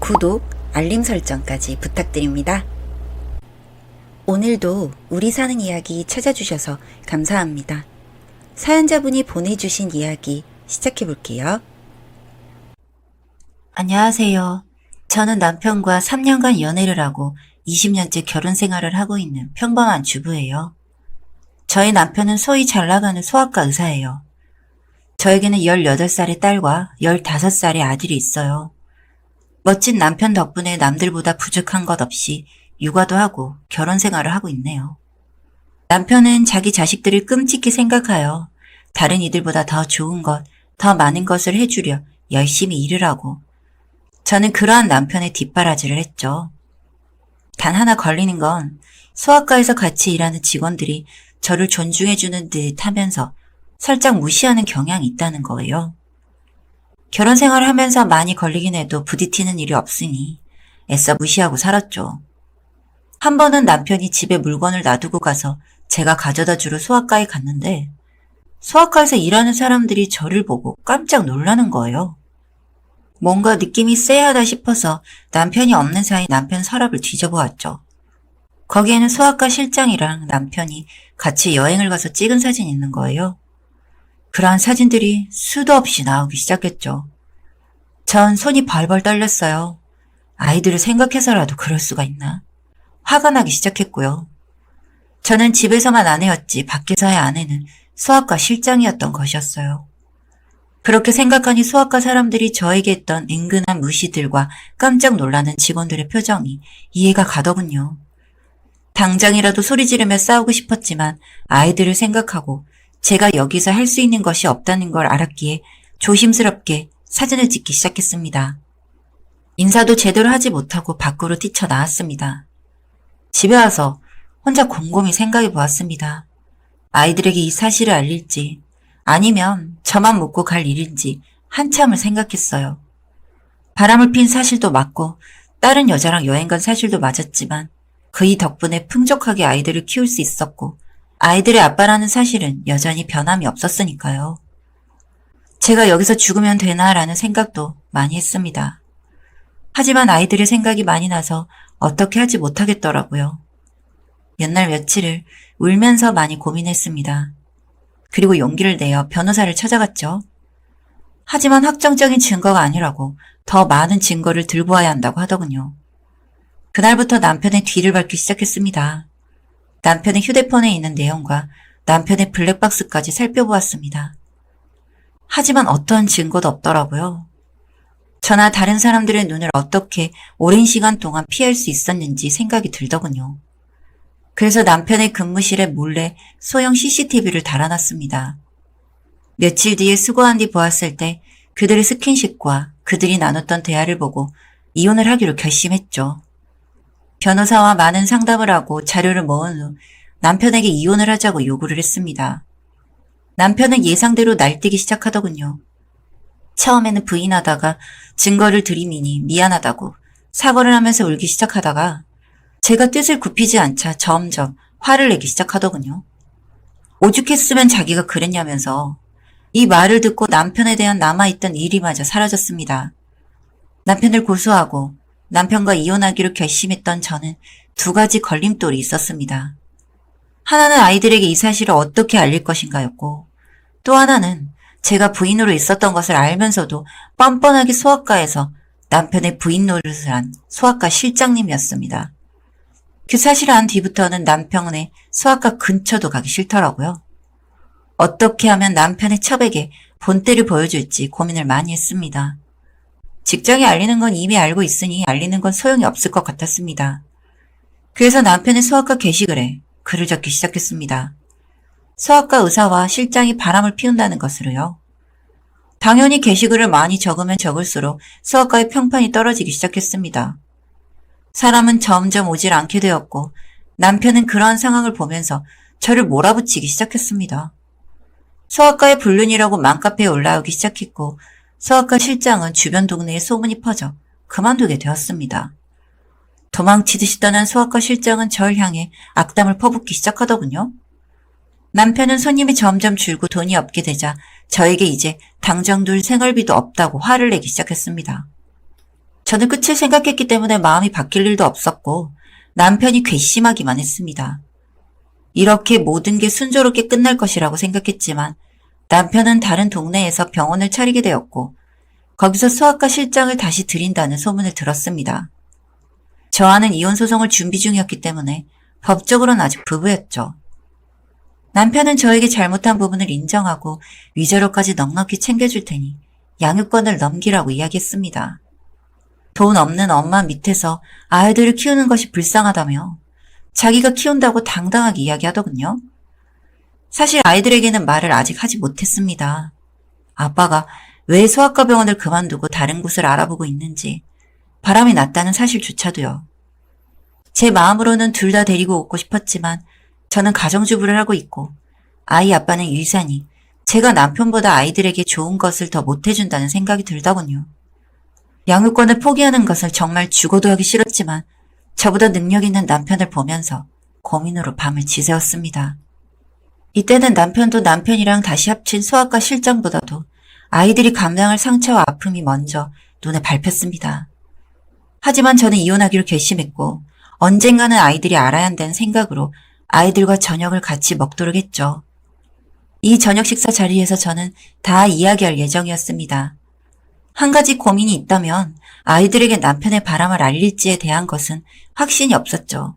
구독, 알림 설정까지 부탁드립니다. 오늘도 우리 사는 이야기 찾아주셔서 감사합니다. 사연자분이 보내주신 이야기 시작해볼게요. 안녕하세요. 저는 남편과 3년간 연애를 하고 20년째 결혼 생활을 하고 있는 평범한 주부예요. 저희 남편은 소위 잘 나가는 소아과 의사예요. 저에게는 18살의 딸과 15살의 아들이 있어요. 멋진 남편 덕분에 남들보다 부족한 것 없이 육아도 하고 결혼 생활을 하고 있네요. 남편은 자기 자식들을 끔찍히 생각하여 다른 이들보다 더 좋은 것, 더 많은 것을 해주려 열심히 일을 하고, 저는 그러한 남편의 뒷바라지를 했죠. 단 하나 걸리는 건 소아과에서 같이 일하는 직원들이 저를 존중해주는 듯 하면서 살짝 무시하는 경향이 있다는 거예요. 결혼 생활을 하면서 많이 걸리긴 해도 부딪히는 일이 없으니 애써 무시하고 살았죠. 한 번은 남편이 집에 물건을 놔두고 가서 제가 가져다 주러 소아과에 갔는데, 소아과에서 일하는 사람들이 저를 보고 깜짝 놀라는 거예요. 뭔가 느낌이 쎄하다 싶어서 남편이 없는 사이 남편 서랍을 뒤져보았죠. 거기에는 소아과 실장이랑 남편이 같이 여행을 가서 찍은 사진이 있는 거예요. 그러한 사진들이 수도 없이 나오기 시작했죠. 전 손이 벌벌 떨렸어요. 아이들을 생각해서라도 그럴 수가 있나? 화가 나기 시작했고요. 저는 집에서만 아내였지 밖에서의 아내는 소아과 실장이었던 것이었어요. 그렇게 생각하니 소아과 사람들이 저에게 했던 은근한 무시들과 깜짝 놀라는 직원들의 표정이 이해가 가더군요. 당장이라도 소리 지르며 싸우고 싶었지만 아이들을 생각하고 제가 여기서 할 수 있는 것이 없다는 걸 알았기에 조심스럽게 사진을 찍기 시작했습니다. 인사도 제대로 하지 못하고 밖으로 뛰쳐나왔습니다. 집에 와서 혼자 곰곰이 생각해 보았습니다. 아이들에게 이 사실을 알릴지 아니면 저만 묻고 갈 일인지 한참을 생각했어요. 바람을 핀 사실도 맞고 다른 여자랑 여행 간 사실도 맞았지만 그이 덕분에 풍족하게 아이들을 키울 수 있었고 아이들의 아빠라는 사실은 여전히 변함이 없었으니까요. 제가 여기서 죽으면 되나라는 생각도 많이 했습니다. 하지만 아이들의 생각이 많이 나서 어떻게 하지 못하겠더라고요. 몇 날 며칠을 울면서 많이 고민했습니다. 그리고 용기를 내어 변호사를 찾아갔죠. 하지만 확정적인 증거가 아니라고 더 많은 증거를 들고 와야 한다고 하더군요. 그날부터 남편의 뒤를 밟기 시작했습니다. 남편의 휴대폰에 있는 내용과 남편의 블랙박스까지 살펴보았습니다. 하지만 어떠한 증거도 없더라고요. 저나 다른 사람들의 눈을 어떻게 오랜 시간 동안 피할 수 있었는지 생각이 들더군요. 그래서 남편의 근무실에 몰래 소형 CCTV를 달아놨습니다. 며칠 뒤에 수거한 뒤 보았을 때 그들의 스킨십과 그들이 나눴던 대화를 보고 이혼을 하기로 결심했죠. 변호사와 많은 상담을 하고 자료를 모은 후 남편에게 이혼을 하자고 요구를 했습니다. 남편은 예상대로 날뛰기 시작하더군요. 처음에는 부인하다가 증거를 들이미니 미안하다고 사과를 하면서 울기 시작하다가 제가 뜻을 굽히지 않자 점점 화를 내기 시작하더군요. 오죽했으면 자기가 그랬냐면서 이 말을 듣고 남편에 대한 남아있던 일이마저 사라졌습니다. 남편을 고소하고 남편과 이혼하기로 결심했던 저는 두 가지 걸림돌이 있었습니다. 하나는 아이들에게 이 사실을 어떻게 알릴 것인가였고, 또 하나는 제가 부인으로 있었던 것을 알면서도 뻔뻔하게 소아과에서 남편의 부인 노릇을 한 소아과 실장님이었습니다. 그 사실을 안 뒤부터는 남편의 소아과 근처도 가기 싫더라고요. 어떻게 하면 남편의 첩에게 본때를 보여줄지 고민을 많이 했습니다. 직장에 알리는 건 이미 알고 있으니 알리는 건 소용이 없을 것 같았습니다. 그래서 남편의 소아과 게시글에 글을 적기 시작했습니다. 소아과 의사와 실장이 바람을 피운다는 것으로요. 당연히 게시글을 많이 적으면 적을수록 소아과의 평판이 떨어지기 시작했습니다. 사람은 점점 오질 않게 되었고 남편은 그러한 상황을 보면서 저를 몰아붙이기 시작했습니다. 소아과의 불륜이라고 맘카페에 올라오기 시작했고 소아과 실장은 주변 동네에 소문이 퍼져 그만두게 되었습니다. 도망치듯이 떠난 소아과 실장은 절 향해 악담을 퍼붓기 시작하더군요. 남편은 손님이 점점 줄고 돈이 없게 되자 저에게 이제 당장 둘 생활비도 없다고 화를 내기 시작했습니다. 저는 끝을 생각했기 때문에 마음이 바뀔 일도 없었고 남편이 괘씸하기만 했습니다. 이렇게 모든 게 순조롭게 끝날 것이라고 생각했지만 남편은 다른 동네에서 병원을 차리게 되었고 거기서 소아과 실장을 다시 들인다는 소문을 들었습니다. 저와는 이혼소송을 준비 중이었기 때문에 법적으로는 아직 부부였죠. 남편은 저에게 잘못한 부분을 인정하고 위자료까지 넉넉히 챙겨줄 테니 양육권을 넘기라고 이야기했습니다. 돈 없는 엄마 밑에서 아이들을 키우는 것이 불쌍하다며 자기가 키운다고 당당하게 이야기하더군요. 사실 아이들에게는 말을 아직 하지 못했습니다. 아빠가 왜 소아과 병원을 그만두고 다른 곳을 알아보고 있는지, 바람이 났다는 사실조차도요. 제 마음으로는 둘 다 데리고 오고 싶었지만 저는 가정주부를 하고 있고 아이 아빠는 일산이 제가 남편보다 아이들에게 좋은 것을 더 못해준다는 생각이 들더군요. 양육권을 포기하는 것을 정말 죽어도 하기 싫었지만 저보다 능력 있는 남편을 보면서 고민으로 밤을 지새웠습니다. 이때는 남편도 남편이랑 다시 합친 소아과 실장보다도 아이들이 감당할 상처와 아픔이 먼저 눈에 밟혔습니다. 하지만 저는 이혼하기로 결심했고 언젠가는 아이들이 알아야 한다는 생각으로 아이들과 저녁을 같이 먹도록 했죠. 이 저녁 식사 자리에서 저는 다 이야기할 예정이었습니다. 한 가지 고민이 있다면 아이들에게 남편의 바람을 알릴지에 대한 것은 확신이 없었죠.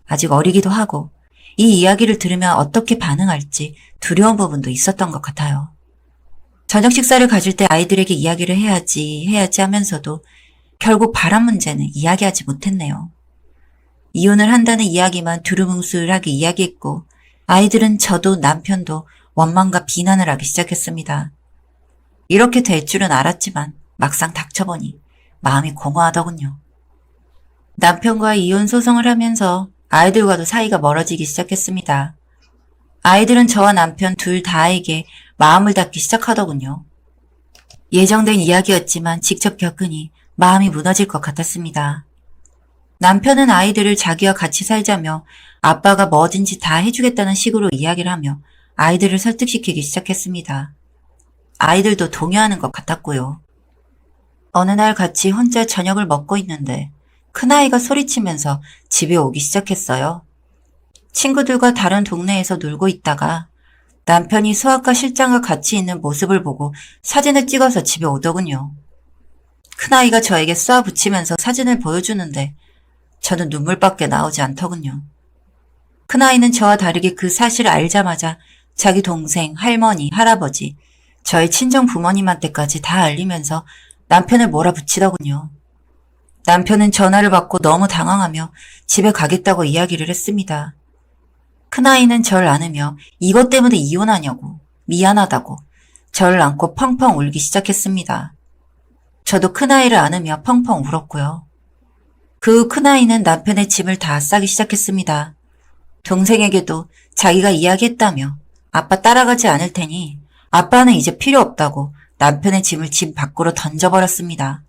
아직 어리기도 하고 이 이야기를 들으면 어떻게 반응할지 두려운 부분도 있었던 것 같아요. 저녁 식사를 가질 때 아이들에게 이야기를 해야지 하면서도 결국 바람 문제는 이야기하지 못했네요. 이혼을 한다는 이야기만 두루뭉술하게 이야기했고 아이들은 저도 남편도 원망과 비난을 하기 시작했습니다. 이렇게 될 줄은 알았지만 막상 닥쳐보니 마음이 공허하더군요. 남편과 이혼 소송을 하면서 아이들과도 사이가 멀어지기 시작했습니다. 아이들은 저와 남편 둘 다에게 마음을 닫기 시작하더군요. 예정된 이야기였지만 직접 겪으니 마음이 무너질 것 같았습니다. 남편은 아이들을 자기와 같이 살자며 아빠가 뭐든지 다 해주겠다는 식으로 이야기를 하며 아이들을 설득시키기 시작했습니다. 아이들도 동요하는 것 같았고요. 어느 날 같이 혼자 저녁을 먹고 있는데 큰아이가 소리치면서 집에 오기 시작했어요. 친구들과 다른 동네에서 놀고 있다가 남편이 소아과 실장과 같이 있는 모습을 보고 사진을 찍어서 집에 오더군요. 큰아이가 저에게 쏴붙이면서 사진을 보여주는데 저는 눈물밖에 나오지 않더군요. 큰아이는 저와 다르게 그 사실을 알자마자 자기 동생, 할머니, 할아버지, 저의 친정 부모님한테까지 다 알리면서 남편을 몰아붙이더군요. 남편은 전화를 받고 너무 당황하며 집에 가겠다고 이야기를 했습니다. 큰아이는 절 안으며 이것 때문에 이혼하냐고, 미안하다고 저를 안고 펑펑 울기 시작했습니다. 저도 큰아이를 안으며 펑펑 울었고요. 그 후 큰아이는 남편의 짐을 다 싸기 시작했습니다. 동생에게도 자기가 이야기했다며 아빠 따라가지 않을 테니 아빠는 이제 필요 없다고 남편의 짐을 집 밖으로 던져버렸습니다.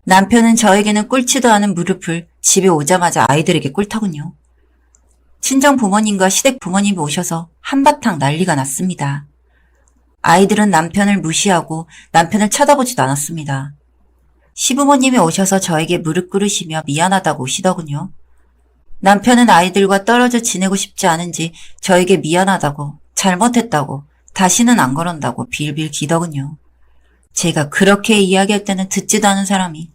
남편은 저에게는 꿇지도 않은 무릎을 집에 오자마자 아이들에게 꿇더군요. 친정 부모님과 시댁 부모님이 오셔서 한바탕 난리가 났습니다. 아이들은 남편을 무시하고 남편을 쳐다보지도 않았습니다. 시부모님이 오셔서 저에게 무릎 꿇으시며 미안하다고 오시더군요. 남편은 아이들과 떨어져 지내고 싶지 않은지 저에게 미안하다고, 잘못했다고, 다시는 안 그런다고 빌빌 기더군요. 제가 그렇게 이야기할 때는 듣지도 않은 사람이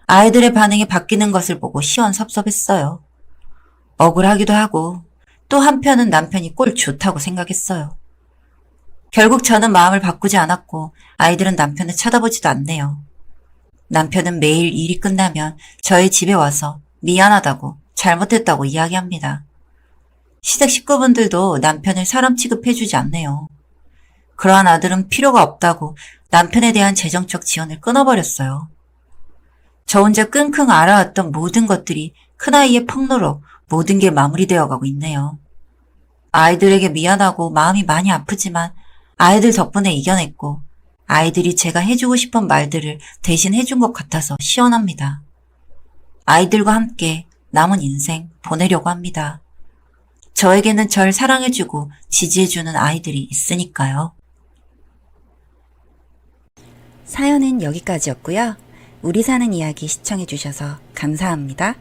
아이들의 반응이 바뀌는 것을 보고 시원섭섭했어요. 억울하기도 하고 또 한편은 남편이 꼴 좋다고 생각했어요. 결국 저는 마음을 바꾸지 않았고 아이들은 남편을 쳐다보지도 않네요. 남편은 매일 일이 끝나면 저희 집에 와서 미안하다고 잘못했다고 이야기합니다. 시댁 식구분들도 남편을 사람 취급해주지 않네요. 그러한 아들은 필요가 없다고 남편에 대한 재정적 지원을 끊어버렸어요. 저 혼자 끙끙 앓아왔던 모든 것들이 큰아이의 폭로로 모든 게 마무리되어 가고 있네요. 아이들에게 미안하고 마음이 많이 아프지만 아이들 덕분에 이겨냈고 아이들이 제가 해주고 싶은 말들을 대신 해준 것 같아서 시원합니다. 아이들과 함께 남은 인생 보내려고 합니다. 저에게는 절 사랑해주고 지지해주는 아이들이 있으니까요. 사연은 여기까지였고요. 우리 사는 이야기 시청해주셔서 감사합니다.